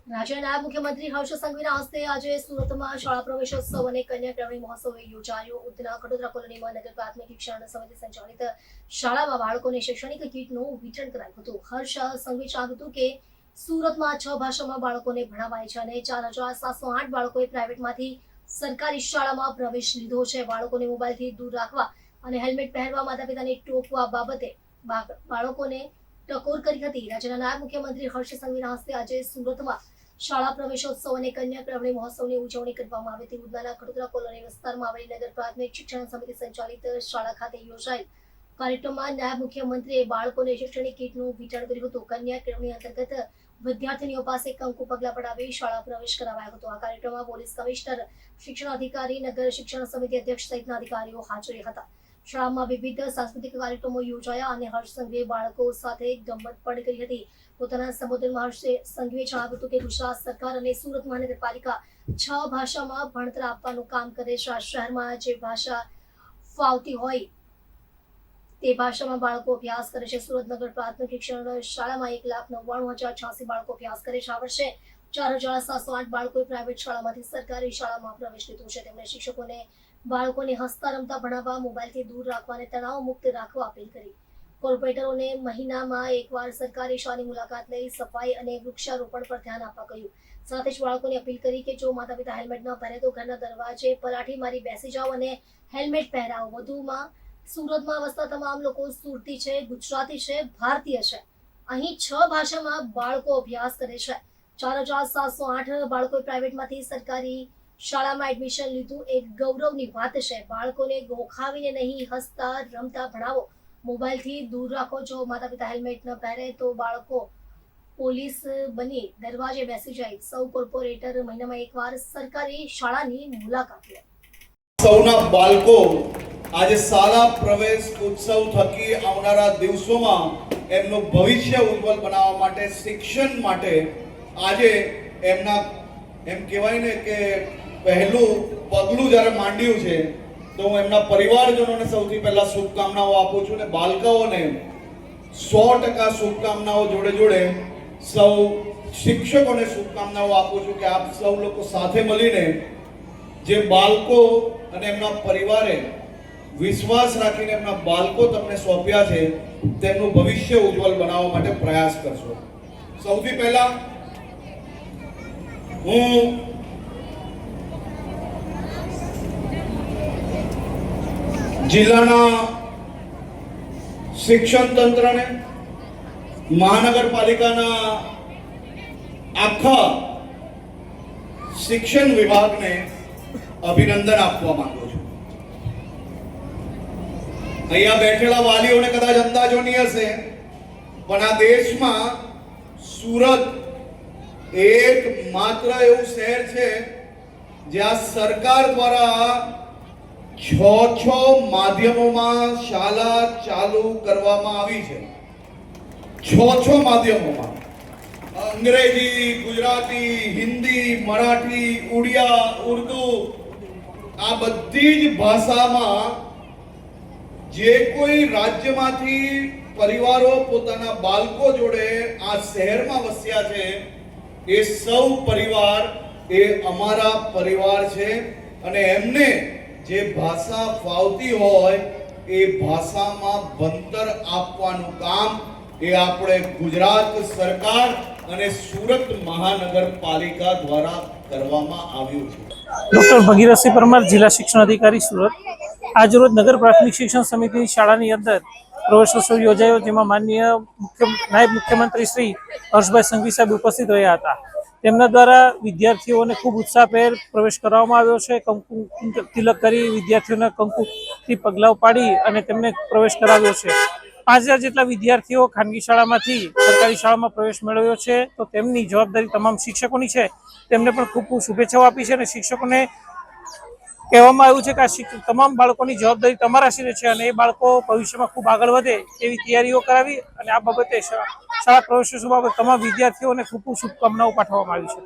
રાજ્યના નાયબ મુખ્યમંત્રી હર્ષ સંઘવીના હસ્તે આજે સુરતમાં શાળા પ્રવેશોત્સવ અને કન્યા કેળવણી મહોત્સવ યોજાયો. ઉધના કડોદરા કોલોનીમાં નગર પ્રાથમિક શિક્ષણ સમિતિ સંચાલિત શાળામાં બાળકોને શૈક્ષણિક કીટનું વિતરણ કરાયું હતું. હર્ષ સંઘવી જણાવ્યું હતું કે સુરતમાં 6 ભાષામાં બાળકોને ભણાવાય છે અને 4708 બાળકોએ પ્રાઇવેટમાંથી સરકારી શાળામાં પ્રવેશ લીધો છે. બાળકોને મોબાઈલથી દૂર રાખવા અને હેલ્મેટ પહેરવા, માતા પિતાને ટોકવા બાબતે બાળકોને ટકોર કરી હતી. રાજ્યના નાયબ મુખ્યમંત્રી હર્ષ સંઘવીના હસ્તે આજે સુરતમાં શાળા પ્રવેશોત્સવ અને કન્યા કેળવણી મહોત્સવની ઉજવણી કરવામાં આવી હતી. ઉધનાના કડોદરા કોલોની વિસ્તારમાં આવેલી નગર પ્રાથમિક શિક્ષણ સમિતિ સંચાલિત શાળા ખાતે યોજાયેલ કાર્યક્રમમાં નાયબ મુખ્યમંત્રીએ બાળકોને શૈક્ષણિક કીટનું વિતરણ કર્યું હતું. કન્યા કેળવણી અંતર્ગત વિદ્યાર્થીનીઓ પાસે કંકુ પગલા પડાવી શાળા પ્રવેશ કરાવાયો હતો. આ કાર્યક્રમમાં પોલીસ કમિશનર, શિક્ષણ અધિકારી, નગર શિક્ષણ સમિતિ અધ્યક્ષ સહિતના અધિકારીઓ હાજર હતા. શાળામાં વિવિધ સાંસ્કૃતિક કાર્યક્રમો યોજાયા અને હર્ષ સંઘવીએ બાળકો સાથે ગમ્મત પણ કરી હતી. પોતાના સંબોધનમાં હર્ષ સંઘવીએ જણાવ્યું હતું કે ગુજરાત સરકાર અને સુરત મહાનગરપાલિકા 6 ભાષામાં ભણતર આપવાનું કામ કરે છે. આ શહેરમાં જે ભાષા ફાવતી હોય તે ભાષામાં બાળકો અભ્યાસ કરે છે. સુરત નગર પ્રાથમિક શિક્ષણ શાળામાં 1,99,086 બાળકો અભ્યાસ કરે છે. આ વર્ષે 4,708 બાળકોએ પ્રાઇવેટ શાળામાંથી સરકારી શાળામાં પ્રવેશ લીધો છે. તેમણે શિક્ષકોને બાળકોને હસતા રમતા ભણાવવા, મોબાઈલથી દૂર રાખવા અને તણાવ મુક્ત રાખવા અપીલ કરી. કોર્પોરેટરોને મહિનામાં એકવાર સરકારી શાળાની મુલાકાત લઈ સફાઈ અને વૃક્ષારોપણ પર ધ્યાન આપવા કહ્યું. સાથે જ બાળકોને અપીલ કરી કે જો માતા પિતા હેલ્મેટ ન પહેરે તો ઘરના દરવાજે પલાઠી મારી બેસી જાઓ અને હેલ્મેટ પહેરાવો. વધુમાં સુરતમાં વસતા તમામ લોકો સુરતી છે, ગુજરાતી છે, ભારતીય છે. અહીં 6 ભાષામાં બાળકો અભ્યાસ કરે છે. 4,708 બાળકોએ પ્રાઇવેટમાંથી સરકારી શાળામાં એડમિશન લીધું. એક ગૌરવની વાત છે. બાળકોને ગોખાવીને નહીં, હસતા રમતા ભણાવો, મોબાઈલથી દૂર રાખો. જો માતા પિતા હેલ્મેટ ન પહેરે તો બાળકો પોલીસ બની દરવાજે બેસી જાય. સૌ કોર્પોરેટર મહિનામાં એકવાર સરકારી શાળાની મુલાકાત લે. સૌના બાળકો આજે શાળા પ્રવેશ ઉત્સવ થકી આવનારા દિવસોમાં એમનું ભવિષ્ય ઉજ્જવળ બનાવવા માટે, શિક્ષણ માટે આજે એમના એમ કહેવાય ને કે પહેલું પગલું જ્યારે માંડ્યું છે, તો હું એમના પરિવારજનોને સૌથી પહેલા શુભકામનાઓ આપું છું અને બાળકોને 100% શુભકામનાઓ જોડે જોડે સૌ શિક્ષકોને શુભકામનાઓ આપું છું કે આપ સૌ લોકો સાથે મળીને જે બાળકો અને એમના પરિવારે વિશ્વાસ રાખીને એમના બાળકો તમને સોંપ્યા છે તેમનું ભવિષ્ય ઉજ્જવળ બનાવવા માટે પ્રયાસ કરશો. સૌથી પહેલા હું જિલ્લાના શિક્ષણ તંત્રને, મહાનગરપાલિકાના આખા શિક્ષણ વિભાગને અભિનંદન આપવા માંગુ છું. અહીંયા બેઠેલા વાલીઓને કદાચ અંદાજો નહીં હશે, પણ આ દેશમાં સુરત એક માત્ર એવું શહેર છે જ્યાં સરકાર દ્વારા 6 માધ્યમોમાં શાળા ચાલુ કરવામાં આવી છે. 6 માધ્યમોમાં અંગ્રેજી, ગુજરાતી, હિન્દી, મરાઠી, ઉડિયા, ઉર્દુ, આ બધી જ ભાષામાં જે કોઈ રાજ્યમાંથી પરિવારો પોતાના બાળકો જોડે આ શહેરમાં વસ્યા છે, એ સૌ પરિવાર એ અમારા પરિવાર છે અને એમને જે ભાષા ફાવતી હોય એ ભાષામાં ભણતર આપવાનું કામ એ આપણે ગુજરાત સરકાર અને સુરત મહાનગરપાલિકા દ્વારા કરવામાં આવ્યું છે. ડૉક્ટર ભગીરથસિંહ પરમાર, જિલ્લા શિક્ષણ અધિકારી, સુરત. આજરોજ નગર પ્રાથમિક શિક્ષણ સમિતિની શાળાની અંદર પ્રવેશોત્સવ યોજાયો, જેમાં માનનીય નાયબ મુખ્યમંત્રી શ્રી હર્ષભાઈ સંઘવી સાહેબ ઉપસ્થિત રહ્યા હતા. તેમના દ્વારા વિદ્યાર્થીઓને ખૂબ ઉત્સાહભેર પ્રવેશ કરવામાં આવ્યો છે. કંકુ તિલક કરી વિદ્યાર્થીઓને કંકુથી પગલાઓ પાડી અને તેમને પ્રવેશ કરાવ્યો છે. 5000 જેટલા વિદ્યાર્થીઓ ખાનગી શાળામાંથી સરકારી શાળામાં પ્રવેશ મેળવ્યો છે. તો તેમની જવાબદારી તમામ શિક્ષકોની છે. તેમને પણ ખૂબ ખૂબ શુભેચ્છાઓ આપી છે અને શિક્ષકોને કહેવામાં આવ્યું છે કે આ તમામ બાળકોની જવાબદારી તમારા શિરે છે અને એ બાળકો ભવિષ્યમાં ખૂબ આગળ વધે એવી તૈયારીઓ કરાવી અને આ બાબતે શાળા પ્રવેશોત્સવ બાબતે તમામ વિદ્યાર્થીઓને ખૂબ ખૂબ શુભકામનાઓ પાઠવવામાં આવી છે.